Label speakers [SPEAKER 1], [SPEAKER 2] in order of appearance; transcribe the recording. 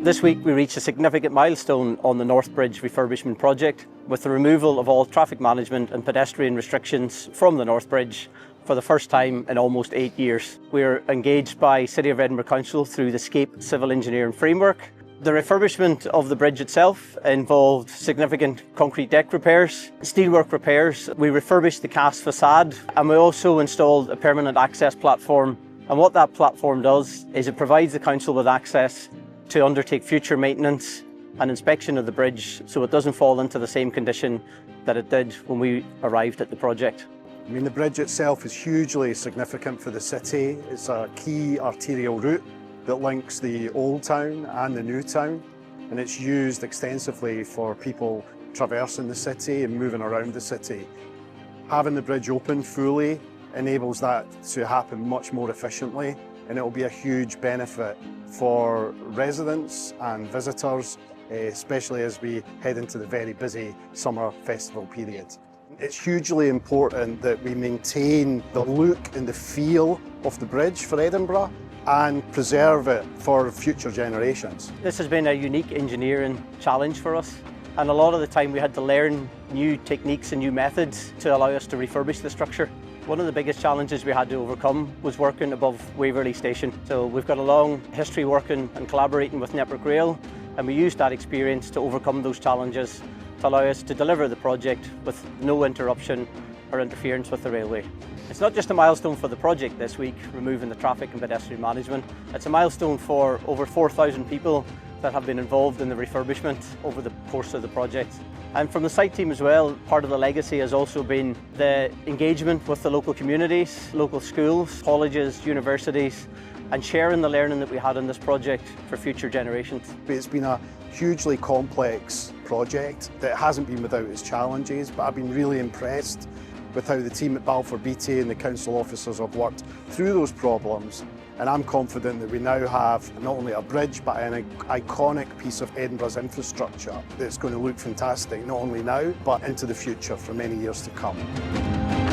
[SPEAKER 1] This week we reached a significant milestone on the North Bridge refurbishment project with the removal of all traffic management and pedestrian restrictions from the North Bridge for the first time in almost 8 years. We are engaged by City of Edinburgh Council through the SCAPE Civil Engineering framework. The refurbishment of the bridge itself involved significant concrete deck repairs, steelwork repairs. We refurbished the cast facade and we also installed a permanent access platform. And what that platform does is it provides the council with access to undertake future maintenance and inspection of the bridge so it doesn't fall into the same condition that it did when we arrived at the project.
[SPEAKER 2] I mean, the bridge itself is hugely significant for the city. It's a key arterial route that links the old town and the new town, and it's used extensively for people traversing the city and moving around the city. Having the bridge open fully enables that to happen much more efficiently, and it will be a huge benefit for residents and visitors, especially as we head into the very busy summer festival period. It's hugely important that we maintain the look and the feel of the bridge for Edinburgh and preserve it for future generations.
[SPEAKER 1] This has been a unique engineering challenge for us, and a lot of the time we had to learn new techniques and new methods to allow us to refurbish the structure. One of the biggest challenges we had to overcome was working above Waverley Station. So we've got a long history working and collaborating with Network Rail, and we used that experience to overcome those challenges to allow us to deliver the project with no interruption or interference with the railway. It's not just a milestone for the project this week, removing the traffic and pedestrian management. It's a milestone for over 4,000 people that have been involved in the refurbishment over the course of the project. And from the site team as well, part of the legacy has also been the engagement with the local communities, local schools, colleges, universities, and sharing the learning that we had on this project for future generations.
[SPEAKER 2] It's been a hugely complex project that hasn't been without its challenges, but I've been really impressed with how the team at Balfour, Beatty and the council officers have worked through those problems. And I'm confident that we now have not only a bridge, but an iconic piece of Edinburgh's infrastructure that's going to look fantastic, not only now, but into the future for many years to come.